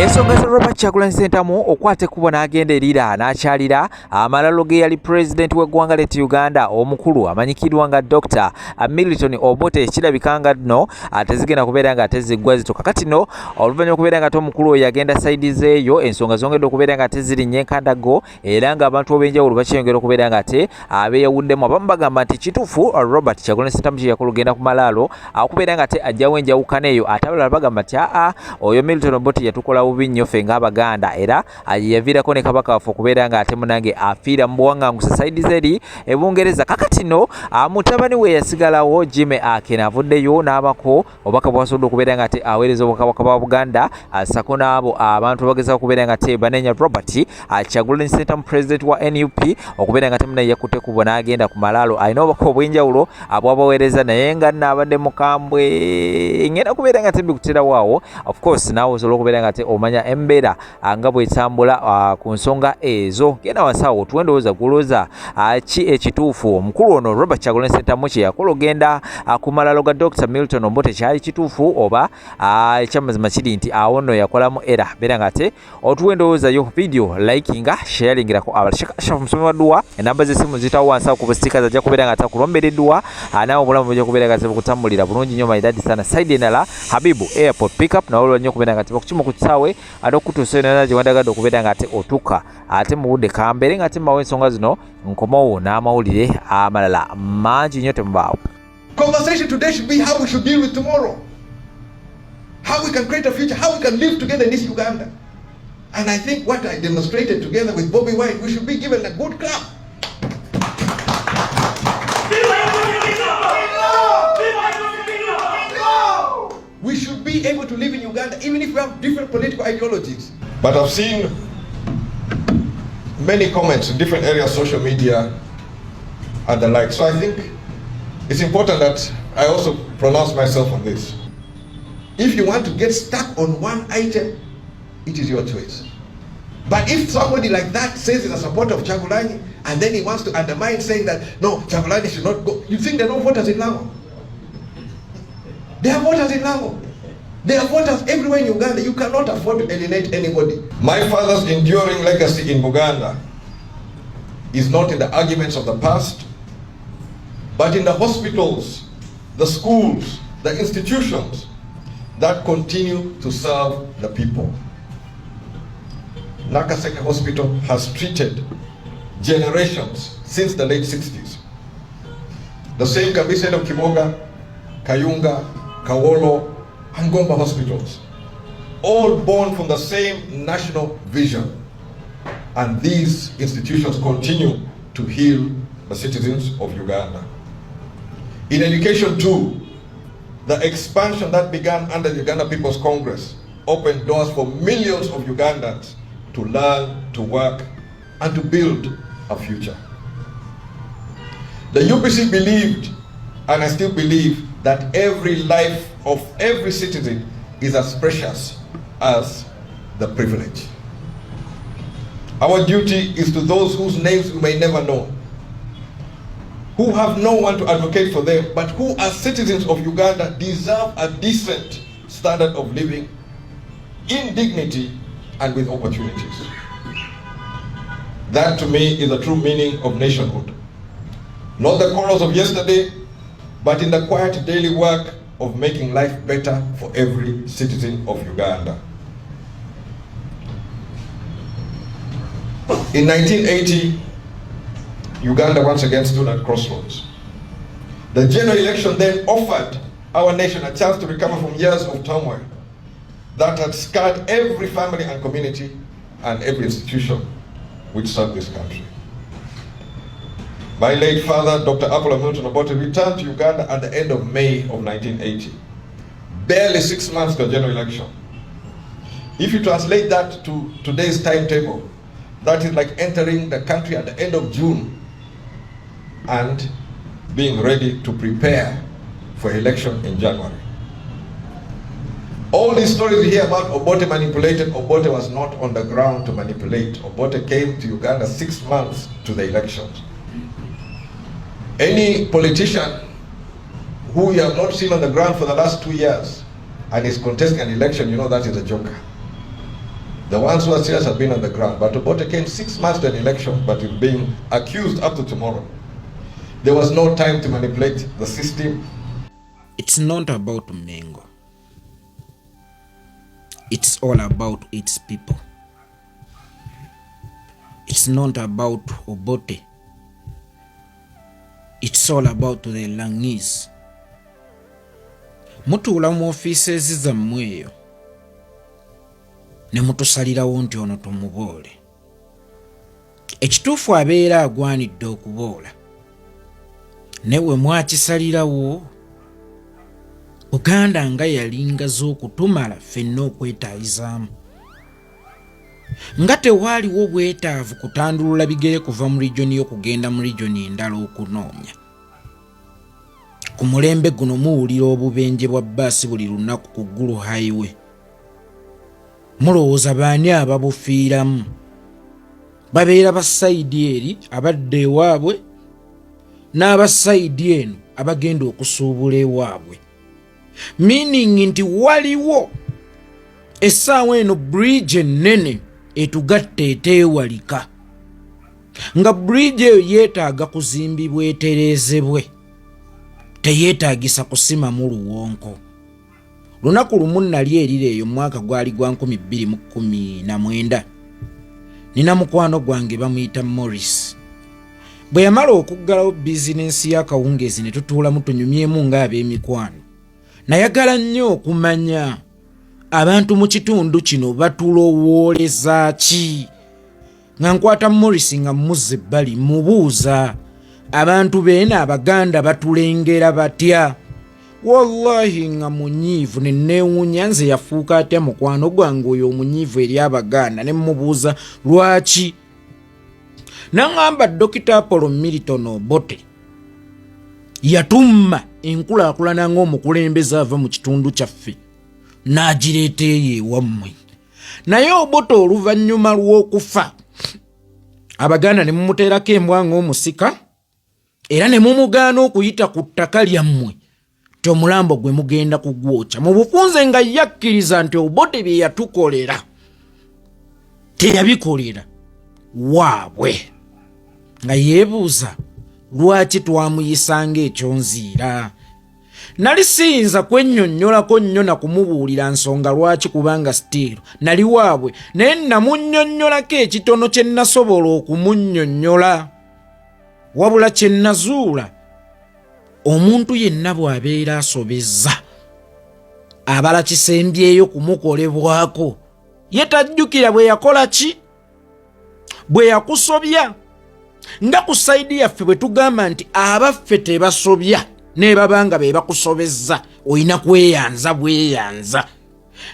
Ensonga za Robert Kyagulanyi Ssentamu okwate kubo n'agenda erira n'akyalira amalalo ge yali president w'eggwanga ly'e Uganda omukulu amanyikirwa nga Dr. Milton Obote kirabika nga nno tezigenda kubeera nga teziggwa zitoka kati nno oluvannyuma okubeera nga omukulu oyo yagenda sayidi zeeyo ensonga zongedde okubeera nga tezirinnye enkandago era nga abantu ab'enjawulo bakyeyongera okubeera nga abeeyawuddemu abamu bagamba nti kituufu Robert Kyagulanyi Ssentamu kye yakulugenda ku malaalo okubeera nga ajjawo enjawukana eyo ate abalala bagamba nti oyo Milton Obote yatukola bubi nnyo ffe ng'Abaganda era yaviirako ne kabaka waffe okubeera nga ate munange afiira mu buwaŋŋanguse sayidi zeri e Bungereza kakati nno mutabani we yasigalawo Jimmy Aken avuddeyo n'abako obubaka bwasobodde okubeera nga aweereza obwakabaka bwa Buganda asako n'abo abantu bagezaako okubeera nga banenya Robert Kyagulanyi Ssentamu president wa NUP okubeera nga munaye yakutte kubo n'agenda ku malaalo alina obubaka obw'enjawulo abwabaweereza naye nga nnaabadde mukambwe ngenda kubeera nga mbikuterawo awo of course naawe osobola okubeera nga omanya embeera nga bwetambula ku nsonga ezo genda wansawo otuwendowooza gulooza ki ekituufu omukulu ono Robert Kyagulanyi Ssentamu kye yakola ogenda ku malaalo ga Dr. Milton Obote kyali kituufu oba ekyamazima kiri nti awo nno yakolamu era beera nga otuwendowoozayo video likinga sharingirako abalashakashafu musomi wa dduwa enamba z'essimu zitawo wansawo ku bustika ajja kubeera nga takulombereddwa naawe obulamu bujja kubeera nga bukutambulira bulungi nnyo maidadi sana side enala Habibu airport pickup nawe olwa nnyo okubeera nga bakukimu ku kisaawe ate okutuusa eno gye wandagadde okubeera nga otuka ate mu budde kambeere nga mawe ensonga zino nkomawo n'amawulire amalala mangi nnyo temubaawo. Conversation today should be how we should deal with tomorrow, how we can create a future, how we can live together in this Uganda. And I think what I demonstrated together with Bobby Wine, we should be given a good clap. We should be able to live in Uganda even if we have different political ideologies. But I've seen many comments in different areas, social media and the like. So I think it's important that I also pronounce myself on this. If you want to get stuck on one item, it is your choice. But if somebody like that says he's a supporter of Kyagulanyi and then he wants to undermine saying that no, Kyagulanyi should not go, you think there are no voters in Lamu? There are voters in Lamu. There are voters everywhere in Uganda. You cannot afford to alienate anybody. My father's enduring legacy in Buganda is not in the arguments of the past, but in the hospitals, the schools, the institutions that continue to serve the people. Nakaseke Hospital has treated generations since the late 60s. The same can be said of Kimoga, Kayunga, Kawolo, and Gomba hospitals, all born from the same national vision. And these institutions continue to heal the citizens of Uganda. In education too, the expansion that began under the Uganda People's Congress opened doors for millions of Ugandans to learn, to work, and to build a future. The UPC believed, and I still believe, that every life of every citizen is as precious as the privilege. Our duty is to those whose names we may never know, who have no one to advocate for them, but who as citizens of Uganda deserve a decent standard of living in dignity and with opportunities. That to me is the true meaning of nationhood. Not the quarrels of yesterday, but in the quiet daily work of making life better for every citizen of Uganda. In 1980, Uganda once again stood at crossroads. The general election then offered our nation a chance to recover from years of turmoil that had scarred every family and community and every institution which served this country. My late father, Dr. Milton Obote, returned to Uganda at the end of May of 1980, barely 6 months to a general election. If you translate that to today's timetable, that is like entering the country at the end of June and being ready to prepare for election in January. All these stories we hear about Obote manipulated, Obote was not on the ground to manipulate. Obote came to Uganda 6 months to the elections. Any politician who you have not seen on the ground for the last 2 years and is contesting an election, you know that is a joker. The ones who are serious have been on the ground. But Obote came 6 months to an election, but is being accused up to tomorrow. There was no time to manipulate the system. It's not about Mengo. It's all about its people. It's not about Obote. It's all about the Langese. Mutuula mu offices zammwe eyo ne mutusalirawo nti ono tumuboole. Ekituufu abeera agwanidde okuboola. Newe mwakisalirawo. Buganda nga yalinga z'okutumala ffenna okwetaayizaamu. Nga tewaaliwo bwetaavu kutandulula bigere kuva mu regioni okugenda mu regioni endala okunoomya. Ku mulembe guno muwulira obubenje bwa bbaasi buli lunaku ku Gulu Highway. Mulowooza baani ababufiiramu? Babeera ba sayidi eri abadde ewaabwe n'aba sayidi eno abagenda okusuubula ewaabwe. Meaning nti waliwo essaawa eno bridge ennene etugatte eteewalika. Nga bridge eyo yeetaaga kuzimbibwa etereezebwe. Teyeetaagisa kusimamu luwonko. Lunaku lumu nali erire eyo mwaka gwali gwa 2019. Nina mukwano gwange bamuyita Morris. Bwe yamala okuggalawo bizinensi y'akawungeezi ne tutuulamu tunyumyemu ng'ab'emikwano. Nayagala nnyo okumanya abantu mu kitundu kino batulowooleza ki. Nga nkwata Morris nga mmuze ebbali mubuuza abantu beena Abaganda batulengera batya. Wallahi nga munyiivu ne neewuunya nze yafuuka atya mukwano gwange oyo omunyiivu eri Abaganda ne mmubuuza lwaki. N'angamba Dr. Apollo Milton Obote yatumma enkulaakulana ng'omukulembeze ava mu kitundu kyaffe n'agireeta eyo ewammwe. Naye Obote oluvannyuma lw'okufa Abaganda ne mumuteerako embwa ng'omusika era ne mumugaana okuyita ku ttaka lyammwe nti omulambo gwe mugenda kugwokya. Mu bufunze nga yakkiriza nti Obote bye yatukolera teyabikolera waabwe. Nga yeebuuza lwaki twamuyisanga ekyonziira. Nali siyinza kwennyonnyolako nnyo na kumubuulira nsonga lwaki kubanga still nali waabwe, naye namunnyonnyolako ekitono kye nasobola okumunnyonnyola. Wabula kye nazuula, omuntu yenna bw'abeera asobezza abala kisembyeyo kumukolebwako, ye tajjukira bwe yakola ki, bwe yakusobya. Nga ku sayidi yaffe bwe tugamba nti abaffe tebasobya ne babanga be bakusobezza, oyina kweyanza bweyanza.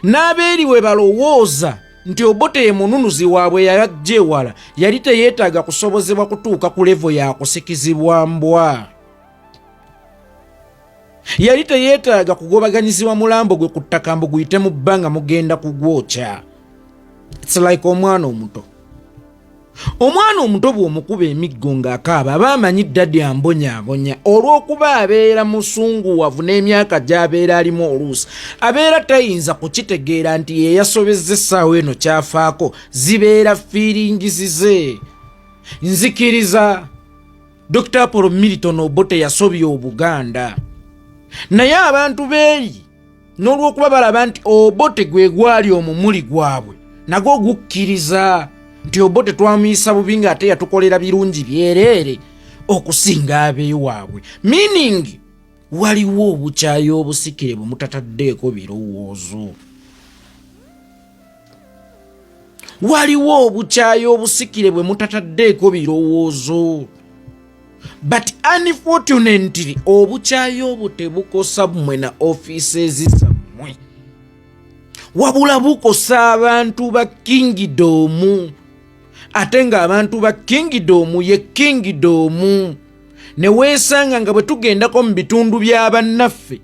N'abeeri we balowooza nti Obote ye mununuzi waabwe yajja ewala, yali teyeetaaga kusobozebwa kutuuka ku levo ya kusikizibwa mbwa. Yali teyeetaaga kugobaganyizibwa mulambo gwe ku ttaka mbu guyite mu bbanga mugenda kugwokya. It's like omwana omuto. Omwana omuto bw'omukuba emiggo ng'akaaba aba amanyi ddadi ambonyaabonya, olw'okuba abeera musunguwavu n'emyaka gy'abeera alimu oluusi abeera tayinza kukitegeera nti ye yasobezza essaawa eno kyafaako, zibeera fiiringizi ze. Nzikiriza Dr. Apollo Milton Obote yasobya Obuganda, naye abantu beeri n'olw'okuba balaba nti Obote gwe gwali omumuli gwabwe nagwo gukkiriza nti Obote twamuyisa bubi ng'ate yatukolera birungi byereere okusinga ab'ewaabwe. Meaning waliwo obukyayi obusikire bwe mutataddeeko birowoozo. Waliwo obukyayi obusikire bwe mutataddeeko birowoozo. But unfortunately obukyayi obwo tebukosa mmwe na offices zammwe, wabula bukosa abantu ba kingdom. Ate nga abantu ba kingdom ye kingdom ne weesanga nga bwe tugendako mu bitundu bya bannaffe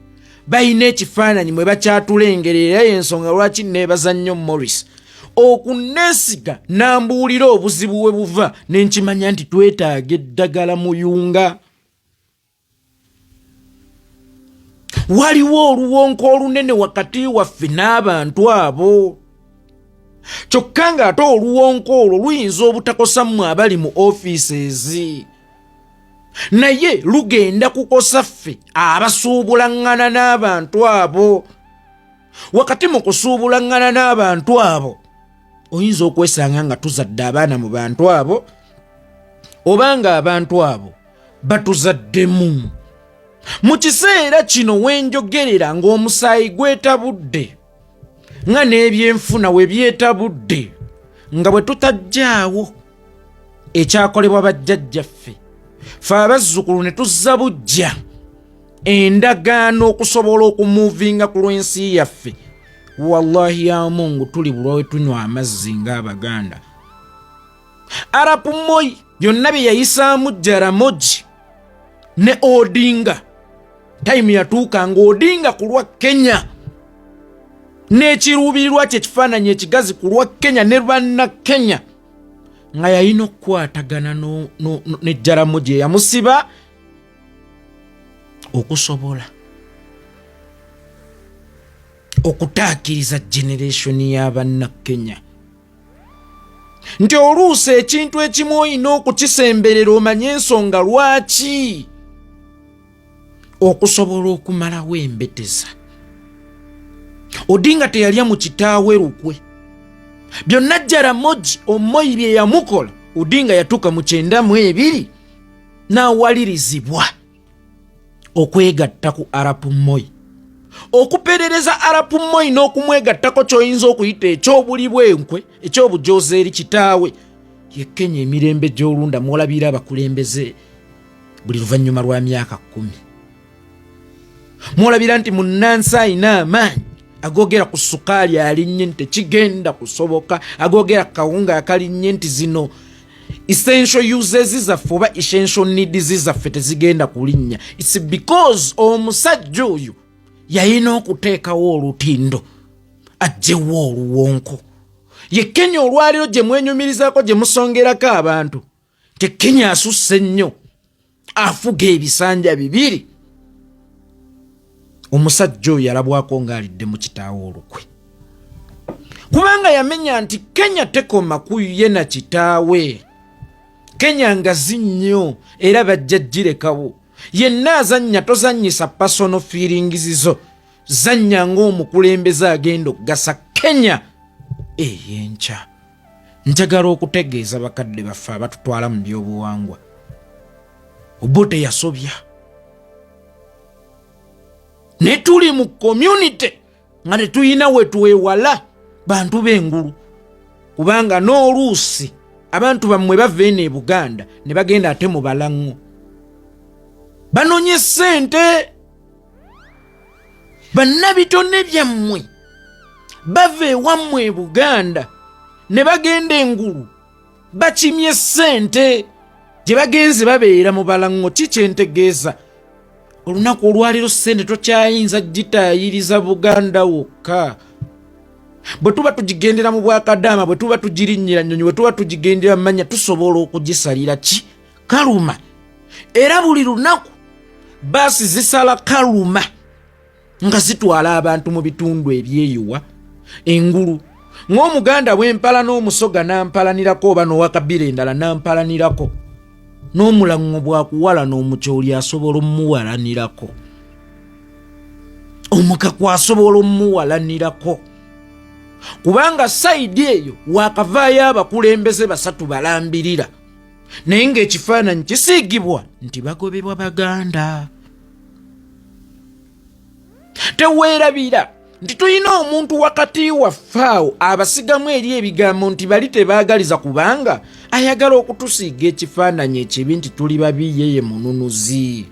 balina ekifaananyi mwe bakyatulengerera. Y'ensonga lwaki neebaza nnyo Morris okuneesiga n'ambuulira obuzibu we buva ne nkimanya nti twetaaga eddagala muyunga. Waliwo oluwonko olunene wakati waffe n'abantu abo. kyokka ng'ate oluwonko olwo luyinza obutakosa mmwe abali mu offices naye lugenda kukosa ffe abasuubulaŋŋana n'abantu abo. Wakati mu kusuubulaŋŋana n'abantu abo oyinza okwesanga nga tuzadde abaana mu bantu abo oba nga abantu abo batuzaddemu. Mu kiseera kino wenjogerera ng'omusaayi gwetabudde nga n'ebyenfuna we byetabudde nga bwe tutajjaawo ekyakolebwa bajjajjaffe ffe abazzukulu ne tuzza bujja endagaano okusobola okumuvinga ku lw'ensi yaffe, wallahi ya Mungu tuli bulwa we tunywa amazzi ng'Abaganda. Arap Moi byonna bye yayisaamu Jaramogi ne Odinga, time yatuuka ng'Odinga ku lwa Kenya n'ekiruubirirwa kye kifaananyi ekigazi ku lwa Kenya ne banna Kenya nga yalina okukwatagana ne Jaramogi eyamusiba okusobola okutaakiriza generation y'abanna Kenya nti oluusi ekintu ekimu olina okukisemberera omanye ensonga lwaki okusobola okumalawo embeteza. Odinga teyalya mu kitaawe lukwe byonna Jaramogi Omoi bye yamukola Odinga yatuuka mu 92 n'awalirizibwa okwegatta ku Arap Moi, okuperereza Arap Moi n'okumwegattako ky'oyinza okuyita eky'obuli bwenkwe eky'obujozi eri kitaawe ye Kenya emirembe gy'olunda mwolabira abakulembeze buli luvannyuma lwa myaka 10. Mwolabira nti munnansi alina amaanyi agogera ku sukaali alinnye nti tekigenda kusoboka, agogera kawunga akalinnye nti zino essential uses zaffe oba essential needs zaffe tezigenda kulinnya. It's because omusajja oyo yalina okuteekawo olutindo aggyewo oluwonko. Ye Kenya olwaliro gye mwenyumirizaako gye musongerako abantu te Kenya asusse nnyo afuga ebisanja 2. Omusajja oyo yalabwako ng'alidde mu kitaawe olukwe kubanga yamenya nti Kenya tekoma ku ye na kitaawe. Kenya ngazi nnyo era bajjajjirekawo. Yenna azannya tozannyisa personal feelings zo, zannya ng'omukulembeze agenda okugasa Kenya ey'enkya. Njagala okutegeeza bakadde baffe abatutwala mu byobuwangwa, Obote yasobya ne tuli mu community nga tetuyina we tuwewala bantu b'engulu kubanga n'oluusi abantu bammwe bava eno e Buganda ne bagenda ate mu Balaŋŋo banonye ssente. Bannabitone byammwe bava ewammwe e Buganda ne bagenda engulu bakimye ssente gye bagenze babeera mu Balaŋŋo. Kikyentegeeza olunaku olwaliro ssente tokyayinza gitaayiriza Buganda wokka. Bwe tuba tugigendera mu Bwakadaama, bwe tuba tugirinnyira nnyonyi, bwe tuba tugigendera mmanya tusobola okugisalira kaluma. Era buli lunaku baasi zisala kaluma nga zitwala abantu mu bitundu ebyeyiwa engulu. Ng'Omuganda bw'empala n'omusoga n'ampalanirako oba n'owakabira endala n'ampalanirako, n'Omulaŋŋo bwakuwala n'omukyoli asobola omuwalanirako, omukaku asobola omuwalanirako kubanga sayidi eyo wakavaayo abakulembeze 3 balambirira naye ng'ekifaananyi kisiigibwa nti bagobebwa Baganda. Teweerabira nti tulina omuntu wakati waffe awo abasigamu eri ebigambo nti bali tebaagaliza kubanga ayagala okutusiiga ekifaananyi ekibi nti tuli babi yeye mununuzi.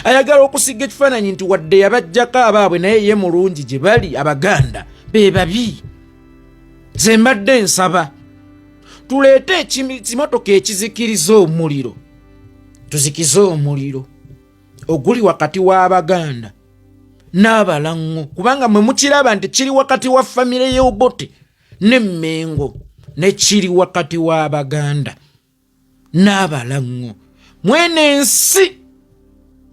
Ayagala okusiiga ekifaananyi nti wadde yabajjako abaabwe naye ye mulungi gye bali Abaganda be babi. Nze mbadde nsaba tuleete ekimotoka ekizikiriza omuliro, tuzikize omuliro oguli wakati w'Abaganda n'Abalaŋŋo kubanga mwe mukiraba nti kiri wakati wa famire y'Obote ne Mmengo ne kiri wakati w'Abaganda n'Abalaŋŋo. Mwene ensi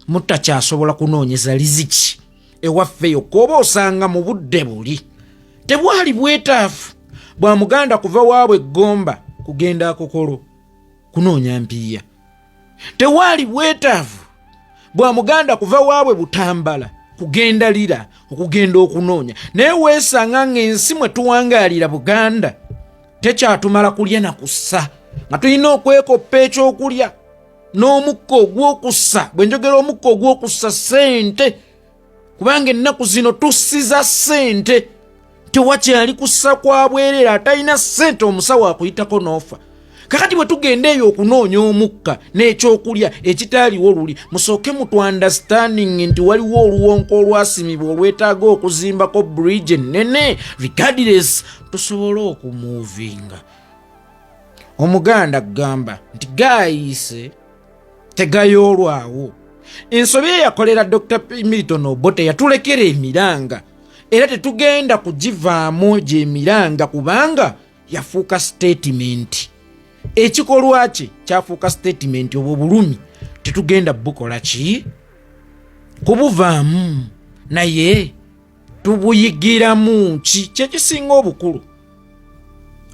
mutakyasobola kunoonyeza liziki ewaffe yokka oba osanga mu budde buli tebwali bwetaafu bwa muganda kuva waabwe Gomba kugenda Akokolo kunoonya mpiya. Tewali bwetaafu bwa muganda kuva waabwe Butambala kugenda Lira okugenda okunoonya. Naye weesanga ng'ensi mwe tuwangaalira Buganda tekyatumala kulya na kussa, nga tulina okwekoppa ekyokulya n'omukka ogw'okussa. Bwe njogera omukka ogw'okussa ssente, kubanga ennaku zino tussiza ssente. Tewakyali kussa kwa bwerera, atalina ssente omusawo akuyitako n'ofa. Kakati bwe tugenda eyo okunoonya omukka n'ekyokulya ekitaaliwo luli, musooke mutu understanding nti waliwo oluwonko olwasimibwa olwetaaga okuzimbako bridge ennene. Regardless tusobole okumuvinga. Omuganda gamba nti gaayise tegayoolwawo. Ensobi eyakolera Dr. Milton Obote yatulekera emiranga, era tetugenda kugivaamu gy'emiranga kubanga yafuuka statement. Ekikolwa kye kyafuuka statement. Obwo bulumi tetugenda bukola ki? Kubuvaamu, naye tubuyigiramu ki? Kyekisinga obukulu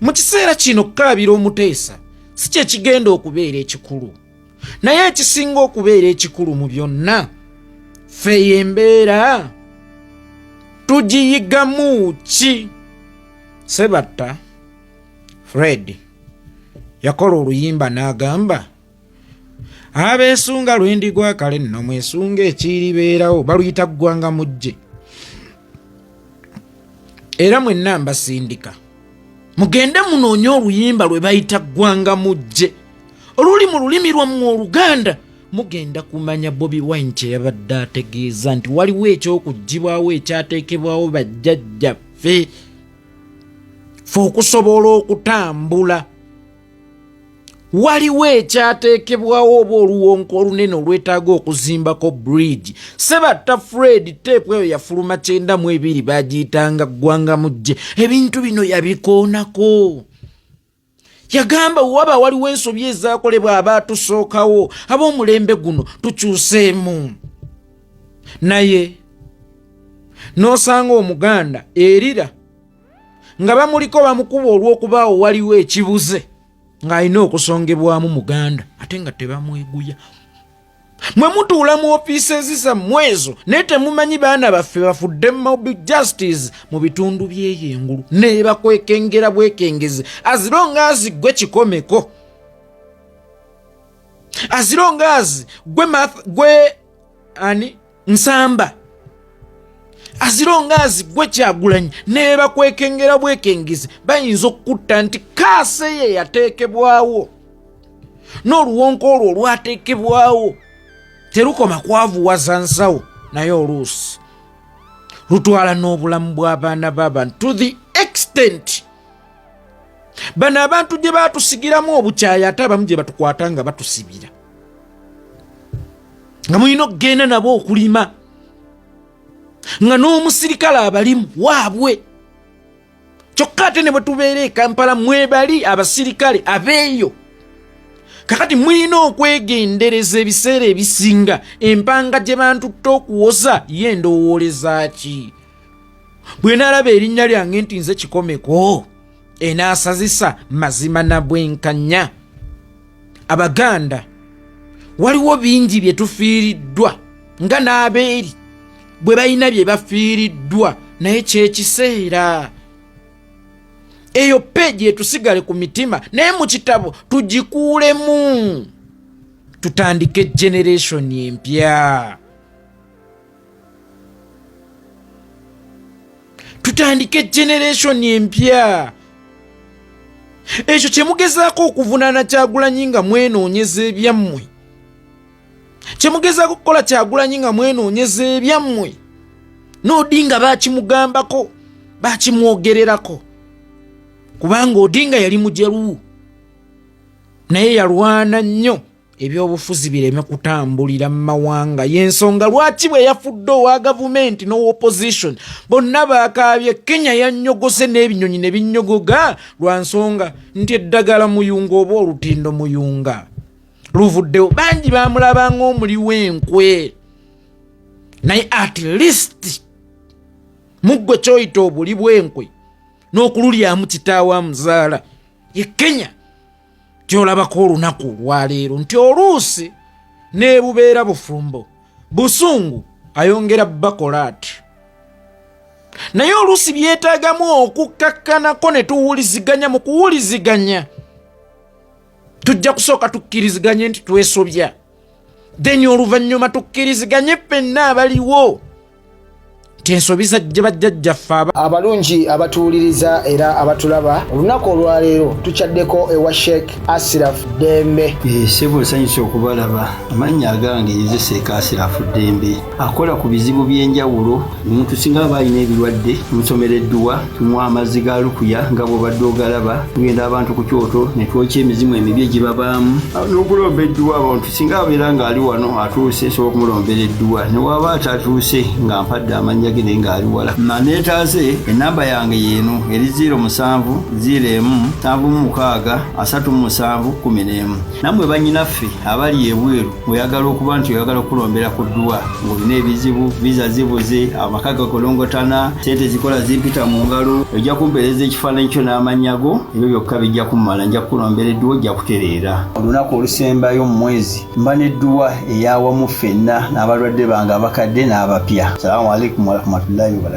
mu kiseera kino kukaabira omuteesa si kye kigenda okubeera ekikulu, naye ekisinga okubeera ekikulu mu byonna ffe embeera tugiyigamu ki? Sebatta Fred yakola oluyimba n'agamba, abeesunga lwendigwa kale nno mwesunga ekiribeerawo baluyita ggwanga mujje. Era mwenna mbasindika mugende munoonye oluyimba lwe bayita ggwanga mujje oluli mu lulimi lwammwe Oluganda. Mugenda kumanya Bobi Wine kye yabadde ategeeza nti waliwo eky'okuggyibwawo ekyateekebwawo bajjajjaffe ffe okusobola okutambula. Waliwo ekyateekebwawo oba oluwonko olunene olwetaaga okuzimbako bridge. Sebatta Fred teepu eyo yafuluma 92 bagiyitanga ggwanga mujje. Ebintu bino yabikoonako. Yagamba waba waliwo ensobi ezaakolebwa abaatusookawo, ab'omulembe guno tukyuseemu. Naye n'osanga Omuganda erira nga bamuliko bamukuba olw'okubaawo waliwo ekibuze ng'alina okusongebwamu Muganda ate nga tebamweguya. Mwe mutuula mu ofiisi zammwe ezo naye temumanyi baana baffe bafudde mob justice mu bitundu by'eyengulu ne bakwekengera bwekengeze. Azironga azi gwe kikomeko, azironga azi gwe Nsamba, azironga azi gwe Kyagulanyi ne bakwekengera bwekengeze. Bayinza okutta nti kaase ye yateekebwawo n'oluwonko olwo olwateekebwawo terukoma kwavuwaza nsawo, naye oluusi lutwala n'obulamu bw'abaana b'abantu to the extent bano abantu gye baatusigiramu obukyayi ate abamu gye batukwata nga batusibira, nga mulina okugenda nabo okulima, nga n'omusirikale abalimu waabwe. Kyokka ate ne bwe tubeera e Kampala mwebali abasirikale abeeyo. Kakati mulina okwegendereza ebiseera ebisinga empanga gye bantutte okuwoza ye ndowooleza ki? Bwe naalaba erinnya lyange nti nze kikomeko enaasazisa mazima na bwenkanya. Abaganda waliwo bingi bye tufiiriddwa nga n'abeeri bwe balina bye bafiiriddwa, naye kyekiseera eyo peegi etusigale ku mitima, naye mu kitabo tugikuulemu tutandike generation empya. Tutandike generation empya. Ekyo kye mugezaako okuvunaana Kyagulanyi nga mwenoonyeza ebyammwe, kye mugezaako okukola Kyagulanyi nga mwenoonyeza ebyammwe. N'Odinga baakimugambako, baakimwogererako, kubanga Odinga yali mujeru naye yalwana nnyo ebyobufuzi bireme kutambulira mu mawanga. Y'ensonga lwaki bwe yafudde owa gavumenti n'opposition bonna baakaabye Kenya yannyogose n'ebinyonyi ne binnyogoga lwa nsonga nti eddagala muyunga oba olutindo muyunga luvuddewo. Bangi baamulaba ng'omuli w'enkwe, naye at least muggwe kyoyita obuli bw'enkwe n'okululyamu kitaawe amuzaala. Ye Kenya gy'olabako olunaku olwaleero nti oluusi n'ebubeera bufumbo, busungu ayongera bakolaati. Naye oluusi byetaagamu okukkakkanako ne tuwuliziganya. Mu kuwuliziganya tujja kusooka tukkiriziganye nti twesobya, then oluvannyuma tukkiriziganye ffenna abaliwo nti ensobi zajja bajjajjaffe abalungi abatuwuliriza era abatulaba. Olunaku olwaleero tukyaddeko ewa Sheikh Ashraf Dembe. Sebo nsanyusa okubalaba. Amannya agange nze Sheikh Ashraf Dembe, akola ku bizibu by'enjawulo. Omuntu singa aba alina ebirwadde tumusomereddwa, tumuwa amazzi ga lukuya nga bw'obadde ogalaba, tugenda abantu ku kyoto ne twokya emizimu emibi egibabaamu n'okulomba edduwa. Abantu singa abeera ng'ali wano atuuse sobola okumulombera edduwa, ne waba atatuuse nga mpadde amannya ge naye ng'ali wala. Neetaase ennamba yange yeeno eri 0707363711. Nammwe bannyinaffe abali ebweru, oyagala okuba nti oyagala okulombera ku dduwa ng'olina ebizibu, viza zibuze, amaka gakolongotana, sente zikola zimpita mu ngalo, ojja kumpeereza ekifaananyi kyo n'amannya go, ebyo byokka bijja kummala. Nja kukulombera edduwa, ojja kutereera. Olunaku olusembayo mu mwezi mba n'edduwa ey'awamu ffenna n'abalwadde bange abakadde n'abapya. Salaamu alaikum warahmatullahi wabarakatuh.